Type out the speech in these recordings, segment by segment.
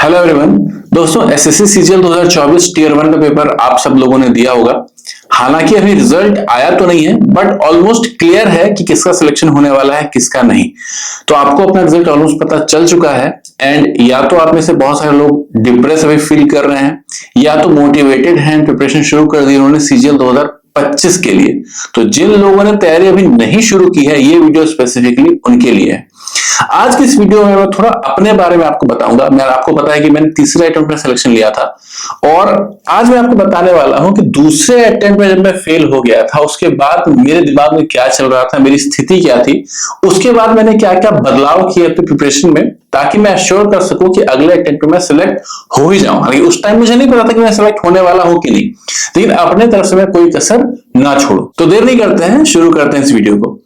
Hello everyone. दोस्तों, SSC CGL 2024 tier 1 का paper आप सब लोगों ने दिया होगा। हालांकि अभी रिजल्ट आया तो नहीं है, बट ऑलमोस्ट क्लियर है कि किसका सिलेक्शन होने वाला है, किसका नहीं। तो आपको अपना रिजल्ट ऑलमोस्ट पता चल चुका है। एंड या तो आप में से बहुत सारे लोग डिप्रेस अभी फील कर रहे हैं, या तो मोटिवेटेड हैं, प्रिपरेशन शुरू कर दी उन्होंने सीजीएल 2025 के लिए। तो जिन लोगों ने तैयारी अभी नहीं शुरू की है, ये वीडियो स्पेसिफिकली उनके लिए है। आज की इस वीडियो में मैं थोड़ा अपने बारे में आपको बताऊंगा। मैं आपको पता है कि मैंने तीसरे अटेम्प्ट में सिलेक्शन लिया था, और आज मैं आपको बताने वाला हूं कि दूसरे अटेम्प्ट में जब मैं फेल हो गया था, उसके बाद मेरे दिमाग में क्या चल रहा था, मेरी स्थिति क्या थी, उसके बाद मैंने क्या क्या बदलाव किए अपनी प्रिपरेशन में, ताकि मैं एश्योर कर सकूं कि अगले अटेम्प्ट में सिलेक्ट हो ही जाऊं। हालांकि उस टाइम मुझे नहीं पता था कि मैं सिलेक्ट होने वाला हूं कि नहीं, लेकिन अपने तरफ से मैं कोई कसर ना छोड़ू। तो देर नहीं करते हैं, शुरू करते हैं इस वीडियो को।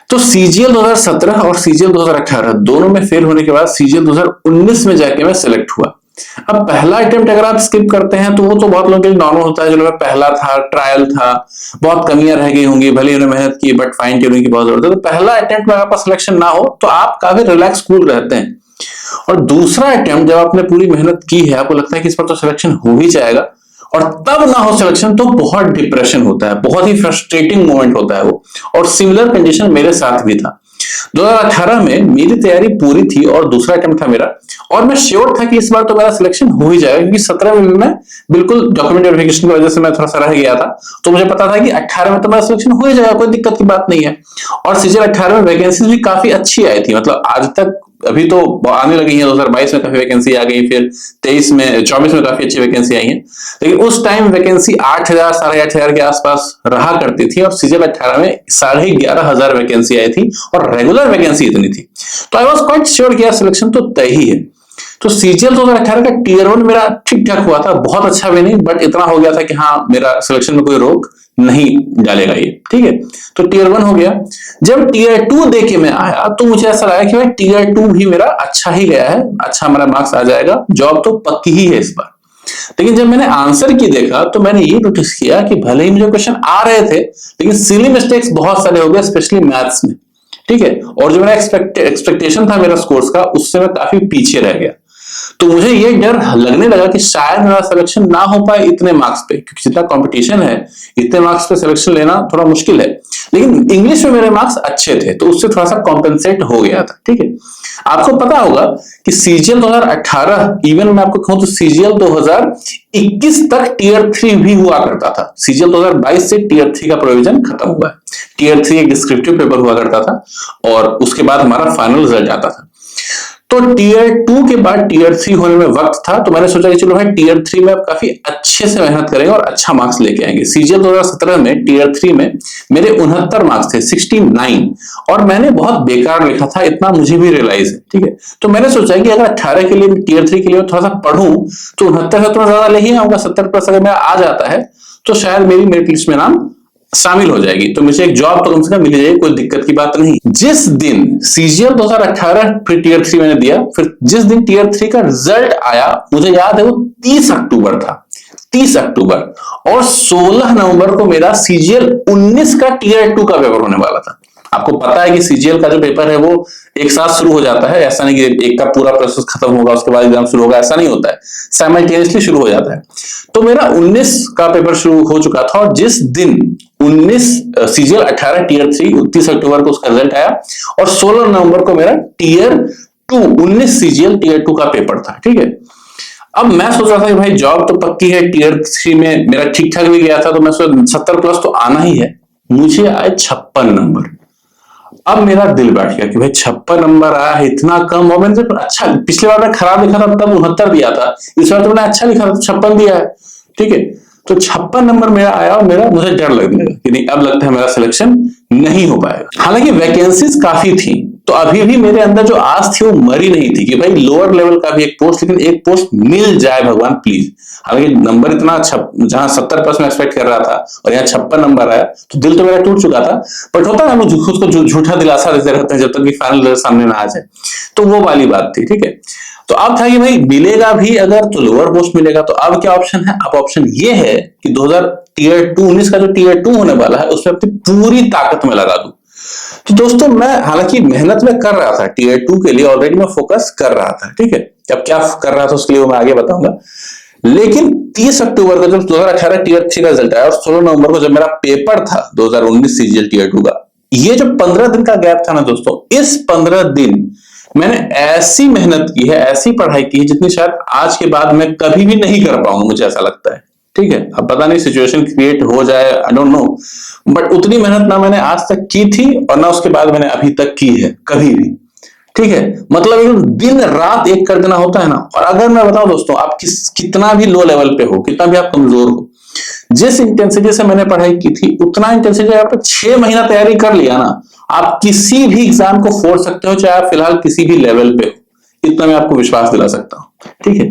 तो सीजीएल 2017 और सीजीएल 2018 दोनों में फेल होने के बाद सीजीएल 2019 में जाके मैं सिलेक्ट हुआ। अब पहला अटेम्प्ट अगर आप स्किप करते हैं तो वो तो बहुत लोगों के लिए नॉर्मल होता है। चलो, मैं पहला था, ट्रायल था, बहुत कमियां रह गई होंगी, भले उन्होंने मेहनत की, बट फाइन ट्यूनिंग की बहुत जरूरत है। तो पहला अटेम्प्ट में आपका सिलेक्शन ना हो तो आप काफी रिलैक्स कूल रहते हैं। और दूसरा अटेम्प्ट जब आपने पूरी मेहनत की है, आपको लगता है कि इस पर तो सिलेक्शन हो ही जाएगा, और तब ना हो सिलेक्शन, तो बहुत डिप्रेशन होता है, बहुत ही फ्रस्ट्रेटिंग मोमेंट होता है वो। और सिमिलर कंडीशन मेरे साथ भी था। 2018 में मेरी तैयारी पूरी थी और दूसरा अटेम्प्ट था मेरा, और मैं श्योर था कि इस बार तो मेरा सिलेक्शन हो ही जाएगा, क्योंकि 17 में भी मैं बिल्कुल डॉक्यूमेंट वेरिफिकेशन की वजह से मैं थोड़ा सा रह गया था। तो मुझे पता था कि 18 में तो मेरा सिलेक्शन हो ही जाएगा, कोई दिक्कत की बात नहीं है। और सीजीएल 18 में वैकेंसीज भी काफी अच्छी आई थी। मतलब आज तक, अभी तो आने लगी है, 2022 में काफी वैकेंसी आ गई, फिर 24 में काफी अच्छी वैकेंसी आई है। लेकिन उस टाइम वैकेंसी 8,000 8,500 के आसपास रहा करती थी, और सीजीएल 18 में 11,500 वैकेंसी आई थी, और रेगुलर वैकेंसी इतनी थी। तो आई वॉज क्वाइट श्योर कि सिलेक्शन तो तय ही है। तो सीजीएल 2018 का टीयर 1 मेरा ठीक ठाक हुआ था, बहुत अच्छा भी नहीं, बट इतना हो गया था कि हाँ, मेरा सिलेक्शन में कोई रोक नहीं डालेगा ये, ठीक है। तो टीयर 1 हो गया। जब टीयर 2 देके मैं आया तो मुझे ऐसा लगा कि भाई टीयर 2 भी मेरा अच्छा ही गया है, अच्छा मेरा मार्क्स आ जाएगा, जॉब तो पक्की ही है इस बार। लेकिन जब मैंने आंसर की देखा तो मैंने ये नोटिस किया कि भले ही मुझे क्वेश्चन आ रहे थे, लेकिन सिली मिस्टेक्स बहुत सारे हो गए, स्पेशली मैथ्स में, ठीक है। और जो मेरा एक्सपेक्टेशन था मेरा स्कोर्स का, उससे मैं काफी पीछे रह गया। तो मुझे ये डर लगने लगा कि शायद मेरा सिलेक्शन ना हो पाए इतने मार्क्स पे, क्योंकि जितना कंपटीशन है, इतने मार्क्स पे सिलेक्शन लेना थोड़ा मुश्किल है। लेकिन इंग्लिश में मेरे मार्क्स अच्छे थे, तो उससे थोड़ा सा कॉम्पेंसेट हो गया था, ठीक है। आपको पता होगा कि सीजीएल 2018, इवन मैं आपको कहूं तो सीजीएल 2021 तक टीयर 3 भी हुआ करता था। सीजीएल 2022 से टीयर 3 का प्रोविजन खत्म हुआ है। टीयर 3 एक डिस्क्रिप्टिव पेपर हुआ करता था, और उसके बाद हमारा फाइनल रिजल्ट आता था। तो टीयर 2 के बाद टीयर 3 होने में वक्त था, तो मैंने सोचा कि चलो भाई, टीयर 3 में आप काफी अच्छे से मेहनत करेंगे और अच्छा मार्क्स लेके आएंगे। सीजीएल 2017 में टीयर 3 में मेरे 69 मार्क्स थे, 69, और मैंने बहुत बेकार लिखा था, इतना मुझे भी रियलाइज है, ठीक है। तो मैंने सोचा कि अगर 18 के लिए, टीयर 3 के लिए थोड़ा सा पढ़ूं तो 69 से थोड़ा ज्यादा ले ही आऊंगा। 70+ अगर मेरा आ जाता है तो शायद मेरी मेरिट लिस्ट में नाम शामिल हो जाएगी, तो मुझे एक जॉब तो कम से कम मिल जाएगी, कोई दिक्कत की बात नहीं। जिस दिन सीजीएल 2018 फिर टीयर 3 मैंने दिया, फिर जिस दिन टीयर 3 का रिजल्ट आया, मुझे याद है वो 30 अक्टूबर था, 30 अक्टूबर, और 16 नवंबर को मेरा सीजीएल 19 का टीयर 2 का पेपर होने वाला था। आपको पता है कि सीजीएल का जो पेपर है वो एक साथ शुरू हो जाता है, ऐसा नहीं कि एक का पूरा प्रोसेस खत्म होगा उसके बाद एग्जाम शुरू होगा, ऐसा नहीं होता है, साइमल्टेनियसली शुरू हो जाता है। तो मेरा 19 का पेपर शुरू हो चुका था, और जिस दिन 19 सीजीएल 18 टीयर 3 29 अक्टूबर को उसका रिजल्ट आया, और 16 नवंबर को मेरा टीयर 2 19 सीजीएल टीयर 2 का पेपर था, ठीक है। अब मैं सोच रहा था कि भाई जॉब तो पक्की है, टीयर 3 में मेरा ठीक ठाक भी गया था, तो मैं सोचा 70+ तो आना ही है। मुझे आए 56 नंबर। अब मेरा दिल बैठ गया कि भाई 56 नंबर आया है, इतना कम। और मैंने जब अच्छा, पिछली बार मैं खराब लिखा था तब 69 दिया था, इस बार तो मैंने अच्छा लिखा था, 56 दिया है, ठीक है। तो 56 नंबर मेरा आया, और मुझे डर लगने लगा कि नहीं, अब लगता है मेरा सिलेक्शन नहीं हो पाएगा। हालांकि वैकेंसीज काफी थी, तो अभी भी मेरे अंदर जो आस थी वो मरी नहीं थी कि भाई लोअर लेवल का भी एक पोस्ट, लेकिन एक पोस्ट मिल जाए भगवान प्लीज। हालांकि नंबर इतना अच्छा, जहां 70+ मैं एक्सपेक्ट कर रहा था और यहाँ 56 नंबर आया, तो दिल तो मेरा टूट चुका था। बट होता है, हम खुद को झूठा दिलासा देते रहते हैं जब तक कि फाइनल रिजल्ट सामने ना आ जाए। तो वो वाली बात थी, ठीक है। तो अब था कि भाई मिलेगा भी अगर तो लोअर पोस्ट मिलेगा, तो अब क्या ऑप्शन है? अब ऑप्शन ये है कि 2000 टीयर 2 19 का जो टीयर 2 होने वाला है, उसमें अपनी पूरी ताकत में लगा दूं। तो दोस्तों मैं हालांकि मेहनत में कर रहा था टीयर 2 के लिए, ऑलरेडी मैं फोकस कर रहा था, ठीक है। अब क्या कर रहा था उसके लिए मैं आगे बताऊंगा। लेकिन 30 अक्टूबर को जब 2018 टीयर 3 का रिजल्ट आया और 16 नवंबर को जब मेरा पेपर था 2019 सीजीएल टीयर 2 का, ये जो 15 दिन का गैप था ना दोस्तों, इस 15 दिन मैंने ऐसी मेहनत की है, ऐसी पढ़ाई की है जितनी शायद आज के बाद मैं कभी भी नहीं कर पाऊंगा, मुझे ऐसा लगता है, ठीक है। अब पता नहीं सिचुएशन क्रिएट हो जाए, आई डोंट नो, बट उतनी मेहनत ना मैंने आज तक की थी और ना उसके बाद मैंने अभी तक की है कभी भी, ठीक है। मतलब एकदम दिन रात एक कर देना होता है ना। और अगर मैं बताऊं दोस्तों, आप कितना भी लो लेवल पे हो, कितना भी आप कमजोर हो, जिस इंटेंसिटी से मैंने पढ़ाई की थी उतना इंटेंसिटी आप 6 महीना तैयारी कर लिया ना, आप किसी भी एग्जाम को फोड़ सकते हो, चाहे आप फिलहाल किसी भी लेवल पे हो, इतना मैं आपको विश्वास दिला सकता हूं, ठीक है।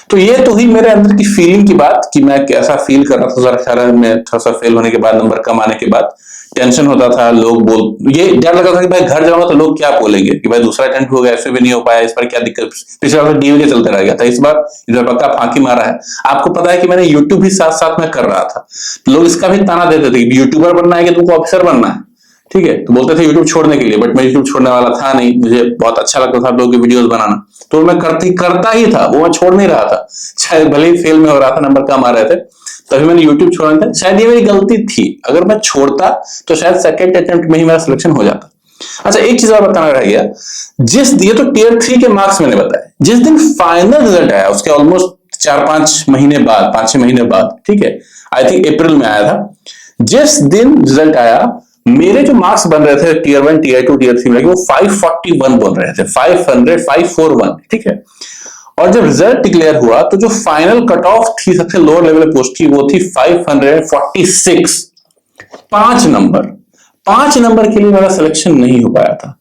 तो ये तो ही मेरे अंदर की फीलिंग की बात कि मैं कैसा फील कर रहा था 2018 में, थोड़ा सा फेल होने के बाद, नंबर कम आने के बाद टेंशन होता था, ये डर लगा था कि भाई घर जाऊंगा तो लोग क्या बोलेंगे कि भाई दूसरा अटेम्प्ट हो गया, ऐसे भी नहीं हो पाया, इस बार क्या दिक्कत, पिछले बार डीवी के चलते रह गया था, इस बार इधर पक्का फांकी मारा है। आपको पता है कि मैंने यूट्यूब भी साथ साथ में कर रहा था, लोग इसका भी ताना देते थे कि यूट्यूबर बनना है कि तुमको ऑफिसर बनना है, ठीक है। तो बोलते थे यूट्यूब छोड़ने के लिए, बट मैं यूट्यूब छोड़ने वाला था नहीं, मुझे बहुत अच्छा लगता था लोगों की वीडियोस बनाना, तो मैं करता ही था, वो मैं छोड़ नहीं रहा था, चाहे भले ही फेल में हो रहा था, नंबर कम आ रहे थे, तभी मैंने यूट्यूब छोड़ा था। शायद ये मेरी गलती थी, अगर मैं छोड़ता तो शायद सेकंड अटेम्प्ट में ही मेरा सिलेक्शन हो जाता। अच्छा, एक चीज और बताना रह गया, ये तो टीयर 3 के मार्क्स मैंने बताया, जिस दिन फाइनल रिजल्ट आया उसके ऑलमोस्ट 4-5 महीने बाद, 5-6 महीने बाद, ठीक है, आई थिंक अप्रैल में आया था, जिस दिन रिजल्ट आया मेरे जो मार्क्स बन रहे थे टीयर 1, टीयर 2, टीयर 3 में, वो 541 बन रहे थे, 541, ठीक है। और जब रिजल्ट डिक्लेयर हुआ तो जो फाइनल कट ऑफ थी, सबसे लोअर लेवल पोस्ट की, वो थी 546, 5 नंबर के लिए मेरा सिलेक्शन नहीं हो पाया था।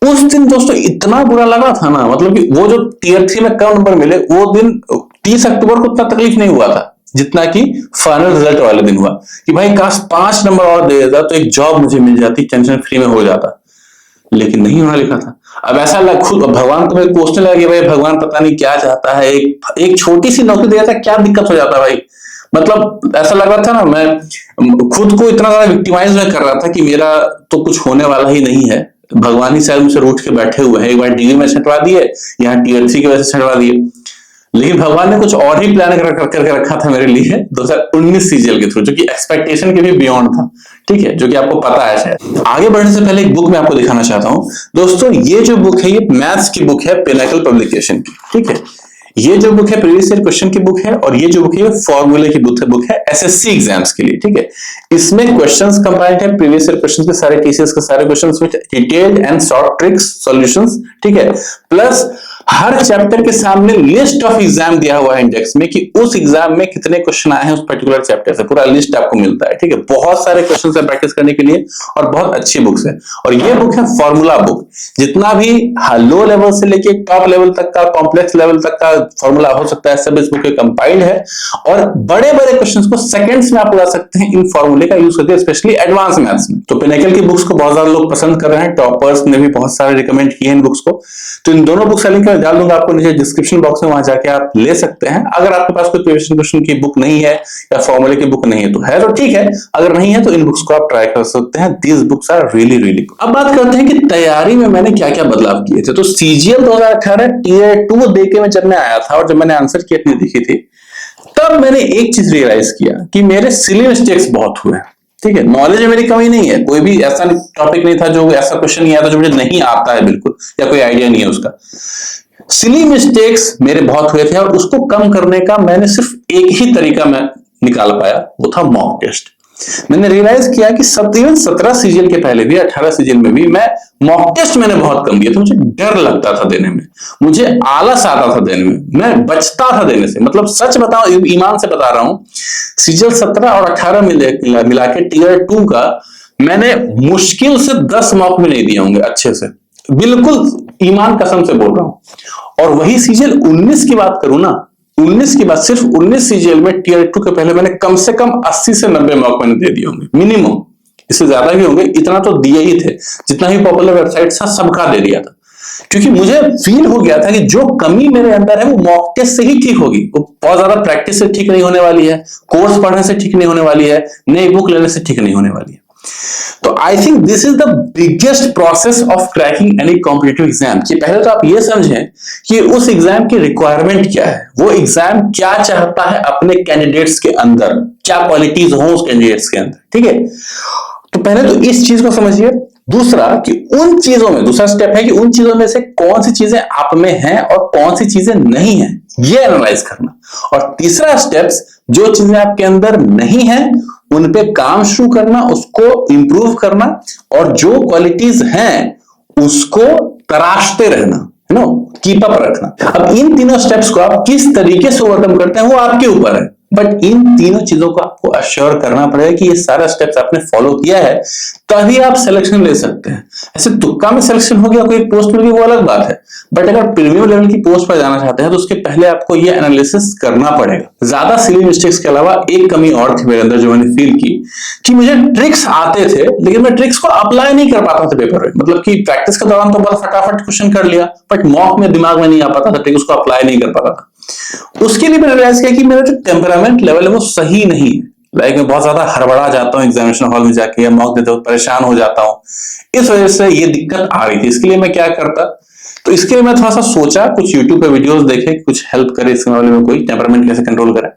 उस दिन दोस्तों इतना बुरा लगा था ना, मतलब कि वो जो टीयर 3 में कम नंबर मिले, वो दिन 30 अक्टूबर को उतना तकलीफ नहीं हुआ था जितना कि फाइनल रिजल्ट वाले दिन हुआ, कि भाई काश 5 नंबर और दे देता तो एक जॉब मुझे मिल जाती, टेंशन फ्री में हो जाता, लेकिन नहीं होना लिखा था। अब ऐसा खुद भगवान को कोसने लगा कि भाई भगवान पता नहीं क्या चाहता है, एक छोटी सी नौकरी दे देता क्या दिक्कत हो जाता भाई। मतलब ऐसा लग रहा था ना, मैं खुद को इतना ज्यादा विक्टिमाइज कर रहा था कि मेरा तो कुछ होने वाला ही नहीं है, भगवान ही शायद मुझसे रूठ के बैठे हुए हैं, एक बार डिग्री में छंटवा दिए, यहाँ टीयर 3 की वजह से छंटवा दिए, लेकिन भगवान ने कुछ और ही प्लान करके रखा था मेरे लिए 2019 सीजीएल के थ्रू, जो कि एक्सपेक्टेशन के भी बियॉन्ड था, ठीक है, जो कि आपको पता है। शायद आगे बढ़ने से पहले एक बुक मैं आपको दिखाना चाहता हूं दोस्तों। ये जो बुक है, ये मैथ्स की बुक है, पिनाकल पब्लिकेशन की, ठीक है। ये जो बुक है प्रीवियस ईयर क्वेश्चन की बुक है, और ये जो बुक है फॉर्मूले की बुक है एसएससी एग्जाम्स के लिए, ठीक है। इसमें क्वेश्चंस कंपाइल्ड है प्रीवियस ईयर क्वेश्चंस के, सारे टीसीएस के सारे questions with detailed and short tricks solutions, ठीक है। प्लस हर चैप्टर के सामने लिस्ट ऑफ एग्जाम दिया हुआ है इंडेक्स में, कि उस एग्जाम में कितने क्वेश्चन आए हैं उस पर्टिकुलर चैप्टर से, पूरा लिस्ट आपको मिलता है, ठीक है। बहुत सारे क्वेश्चन है प्रैक्टिस करने के लिए, और बहुत अच्छी बुक्स है। और ये बुक है फॉर्मूला बुक, जितना भी लो लेवल से लेके टॉप लेवल तक का, कॉम्प्लेक्स लेवल तक का फॉर्मूला हो सकता है, सब इस बुक में कंपाइल्ड है। और बड़े बड़े क्वेश्चन को सेकंड्स में आप लगा सकते हैं इन फॉर्मूले का यूज करके, स्पेशली एडवांस मैथ्स में। तो पिनाकल की बुक्स को बहुत ज्यादा लोग पसंद कर रहे हैं, टॉपर्स ने भी बहुत सारे रिकमेंड किए इन बुक्स को। तो इन दोनों बुक्स का लिंक मैं डाल दूंगा आपको नीचे डिस्क्रिप्शन बॉक्स में, वहां जाके आप ले सकते हैं। अगर आपके पास कोई प्रीवियस क्वेश्चन की बुक नहीं है या फॉर्मूले की बुक नहीं है तो ठीक है, अगर नहीं है तो इन बुक्स को आप ट्राई कर सकते हैं। These books are really really good. अब बात करते हैं कि तैयारी में मैंने क्या क्या बदलाव किए थे। तो सीजीएल 2018 टीयर 2 देके मैं जब मैं आया था और जब मैंने आंसर की अपनी देखी थी, तब मैंने एक चीज रियलाइज किया कि मेरे सिली मिस्टेक्स बहुत हुए, ठीक है। नॉलेज में मेरी कमी नहीं है, कोई भी ऐसा टॉपिक नहीं था, जो ऐसा क्वेश्चन नहीं आया था जो मुझे नहीं आता है बिल्कुल, या कोई आइडिया नहीं है उसका। सिली मिस्टेक्स मेरे बहुत हुए थे, और उसको कम करने का मैंने सिर्फ एक ही तरीका मैं निकाल पाया, वो था मॉक टेस्ट। मैंने रियलाइज किया कि 17 सीजीएल के पहले भी, 18 सीजीएल में भी मैं मॉक टेस्ट मैंने बहुत कम दिए थे। मुझे डर लगता था देने में, मुझे आलस आता था देने में, मैं बचता था देने से। मतलब सच बताऊं, ईमान से बता रहा हूं, सीजीएल 17 और 18 मिला के टीयर 2 का मैंने मुश्किल से 10 मॉक भी नहीं दिए होंगे अच्छे से, बिल्कुल ईमान कसम से बोल रहा हूं। और वही सीजीएल 19 की बात करूं ना, 19 की बात, सिर्फ 19 सीजीएल में टीयर 2 के पहले मैंने कम से कम 80 से 90 मॉक मैंने दे दिए होंगे मिनिमम, इससे ज्यादा भी होंगे, इतना तो दिए ही थे, जितना ही पॉपुलर वेबसाइट था सबका दे दिया था। क्योंकि मुझे फील हो गया था कि जो कमी मेरे अंदर है वो मॉक टेस्ट से ही ठीक होगी, वो बहुत ज्यादा प्रैक्टिस से ठीक नहीं होने वाली है, कोर्स पढ़ने से ठीक नहीं होने वाली है, नई बुक लेने से ठीक नहीं होने वाली है। तो I think this is the biggest process of cracking any competitive exam. कि पहले तो आप ये समझें कि उस एग्जाम की रिक्वायरमेंट क्या है, वो एग्जाम क्या चाहता है अपने कैंडिडेट्स के अंदर, क्या क्वालिटीज हो उस कैंडिडेट्स के अंदर, ठीक है। तो पहले तो इस चीज को समझिए। दूसरा कि उन चीजों में, दूसरा स्टेप है कि उन चीजों में से कौन सी चीजें आप में हैं और कौन सी चीजें नहीं हैं, ये एनालाइज करना। और तीसरा स्टेप्स, जो चीजें आपके अंदर नहीं हैं उन पे काम शुरू करना, उसको इंप्रूव करना, और जो क्वालिटीज हैं उसको तराशते रहना, है नो, कीप अप रखना। अब इन तीनों स्टेप्स को आप किस तरीके से ओवरकम करते हैं वो आपके ऊपर है, बट इन तीनों चीजों को आपको अश्योर करना पड़ेगा कि ये सारा स्टेप्स आपने फॉलो किया है, तभी आप सिलेक्शन ले सकते हैं। ऐसे तुक्का में सिलेक्शन हो गया, कोई पोस्ट मिल गई, वो अलग बात है, बट अगर प्रीमियम लेवल की पोस्ट पर जाना चाहते हैं तो उसके पहले आपको ये एनालिसिस करना पड़ेगा। ज्यादा सिली मिस्टेक्स के अलावा एक कमी और थी मेरे अंदर जो मैंने फील की, कि मुझे ट्रिक्स आते थे लेकिन मैं ट्रिक्स को अप्लाई नहीं कर पाता था पेपर में। मतलब कि प्रैक्टिस के दौरान तो बड़ा फटाफट क्वेश्चन कर लिया, बट मॉक में दिमाग में नहीं आ पाता था, ट्रिक्स को अप्लाई नहीं कर पाता था। उसके लिए मैंने रियलाइज किया कि मेरा जो टेम्परामेंट लेवल है वो सही नहीं है। लाइक मैं बहुत ज्यादा हड़बड़ा जाता हूँ एग्जामिनेशन हॉल में जाके, या मॉक देते वक्त परेशान हो जाता हूँ। इस वजह से ये दिक्कत आ रही थी। इसके लिए मैं क्या करता, तो इसके लिए मैं थोड़ा सा सोचा, कुछ यूट्यूब पे वीडियोस देखे, कुछ हेल्प करे इसके मामले में, कोई टेम्परामेंट कैसे कंट्रोल करे।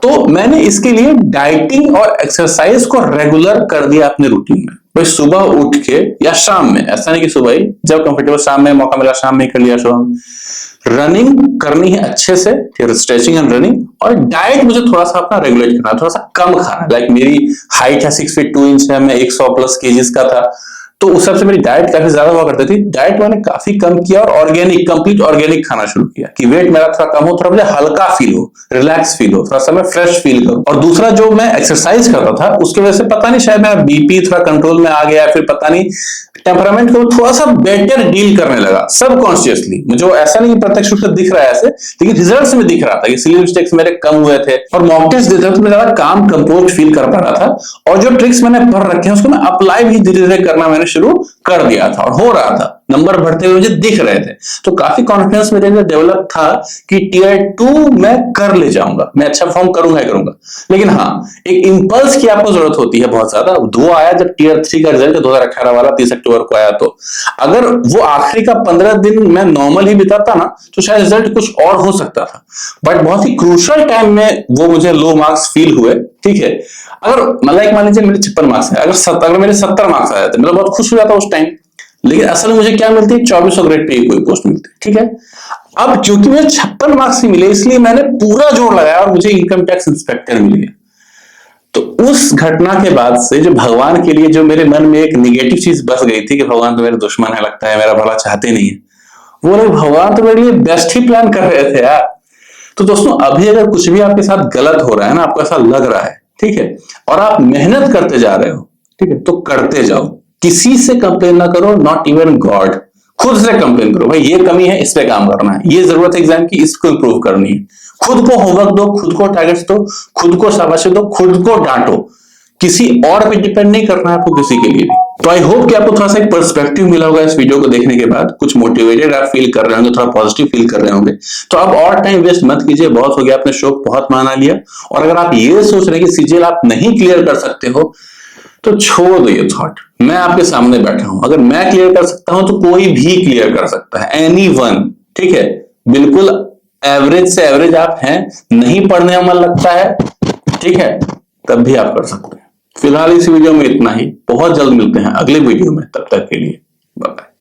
तो मैंने इसके लिए डाइटिंग और एक्सरसाइज को रेगुलर कर दिया अपने रूटीन में। भाई सुबह उठ के या शाम में, ऐसा नहीं कि सुबह ही, जब कंफर्टेबल शाम में मौका मिला शाम में कर लिया, सुबह रनिंग करनी है अच्छे से, फिर स्ट्रेचिंग एंड रनिंग। और डाइट मुझे थोड़ा सा अपना रेगुलेट करना है, थोड़ा सा कम खाना। लाइक मेरी हाइट है 6 फीट 2 इंच है, मैं 100+ केजीज का था, तो उस हिसाब से मेरी डाइट काफी ज्यादा हुआ करती थी। डाइट मैंने काफी कम किया और ऑर्गेनिक, कंप्लीट ऑर्गेनिक खाना शुरू किया कि वेट मेरा थोड़ा कम हो, थोड़ा मुझे हल्का फील हो, रिलैक्स फील हो, थोड़ा सा मैं फ्रेश फील करूं। और दूसरा, जो मैं एक्सरसाइज करता था उसकी वजह से पता नहीं शायद मेरा बीपी थोड़ा कंट्रोल में आ गया, फिर पता नहीं टेम्परामेंट को थोड़ा सा बेटर डील करने लगा सबकॉन्शियसली। मुझे ऐसा नहीं प्रत्यक्ष रूप से दिख रहा है ऐसे, लेकिन रिजल्ट्स में दिख रहा था कि सिली मिस्टेक्स मेरे कम हुए थे, और मॉक टेस्ट देते वक्त मैं ज्यादा काम कंपोज फील कर पा रहा था। और जो ट्रिक्स मैंने पढ़ रखे हैं उसको मैं अप्लाई भी धीरे धीरे करना मैंने शुरू कर दिया था, और हो रहा था, नंबर बढ़ते हुए मुझे दिख रहे थे। तो काफी कॉन्फिडेंस मेरे अंदर डेवलप था कि टियर 2 मैं कर ले जाऊंगा, मैं अच्छा परफॉर्म करूंगा ही करूंगा। लेकिन हाँ, एक इंपल्स की आपको जरूरत होती है बहुत ज्यादा। वो आया जब टियर 3 का रिजल्ट 2018 वाला 30 अक्टूबर को आया, तो अगर वो आखिरी का 15 दिन मैं नॉर्मल ही बिताता ना, तो शायद रिजल्ट कुछ और हो सकता था। बट बहुत ही क्रूशियल टाइम में वो मुझे लो मार्क्स फील हुए, ठीक है। अगर मतलब मान लीजिए मेरे 56 मार्क्स है, अगर मेरे 70 मार्क्स आए थे, मतलब बहुत खुश हो जाता उस टाइम। लेकिन असल में मुझे क्या मिलती है, 2400 ग्रेड पे कोई पोस्ट मिलती है, ठीक है। अब क्योंकि मुझे 56 मार्क्स ही मिले, इसलिए मैंने पूरा जोर लगाया और मुझे इनकम टैक्स इंस्पेक्टर मिल गया। तो उस घटना के बाद से जो भगवान के लिए जो मेरे मन में एक निगेटिव चीज बस गई थी कि भगवान तो मेरे दुश्मन है, लगता है मेरा भला चाहते नहीं है, वो लोग भगवान तो मेरे लिए बेस्ट ही प्लान कर रहे थे यार। तो दोस्तों, अभी अगर कुछ भी आपके साथ गलत हो रहा है ना, आपको ऐसा लग रहा है, ठीक है, और आप मेहनत करते जा रहे हो, ठीक है, तो करते जाओ। किसी से कंप्लेन ना करो, नॉट इवन गॉड। खुद से कंप्लेन करो, भाई ये कमी है, इस पे काम करना है, ये जरूरत है एग्जाम की, इसको इंप्रूव करनी है। खुद को होमवर्क दो, खुद को टारगेट्स दो, खुद को शाबाशी दो, खुद को डांटो। किसी और पे डिपेंड नहीं करना है आपको किसी के लिए भी। तो आई होप कि आपको थोड़ा सा एक पर्सपेक्टिव मिला होगा इस वीडियो को देखने के बाद, कुछ मोटिवेटेड आप फील कर रहे होंगे, थोड़ा पॉजिटिव फील कर रहे होंगे। तो अब और टाइम वेस्ट मत कीजिए, बहुत हो गया, आपने शौक बहुत माना लिया। और अगर आप ये सोच रहे हैं कि सीजीएल आप नहीं क्लियर कर सकते हो, तो छोड़ दो ये थॉट। मैं आपके सामने बैठा हूं, अगर मैं क्लियर कर सकता हूं तो कोई भी क्लियर कर सकता है, एनीवन, ठीक है। बिल्कुल एवरेज से एवरेज आप हैं, नहीं पढ़ने में मन लगता है, ठीक है, तब भी आप कर सकते हैं। फिलहाल इस वीडियो में इतना ही, बहुत जल्द मिलते हैं अगले वीडियो में, तब तक के लिए बाय बाय।